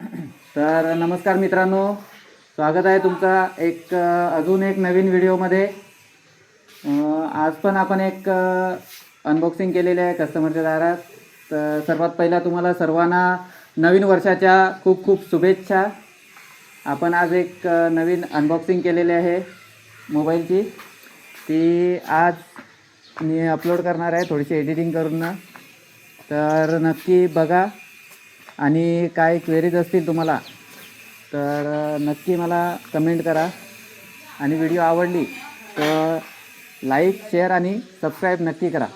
तर नमस्कार मित्रांनो, स्वागत आहे तुमचा अजून एक नवीन व्हिडिओमध्ये। आज पण आपण एक अनबॉक्सिंग केलेली आहे कस्टमरच्या दारात। तर सर्वात पहिला तुम्हाला सर्वांना नवीन वर्षाच्या खूप खूप शुभेच्छा। आपण आज एक नवीन अनबॉक्सिंग केलेली आहे मोबाईलची, ती आज मी अपलोड करणार आहे थोडीशी एडिटिंग करून। तर नक्की बघा आणि काय क्वेरीज असतील तुम्हाला तर नक्की मला कमेंट करा आणि व्हिडिओ आवडली तर लाईक शेअर आणि सबस्क्राईब नक्की करा।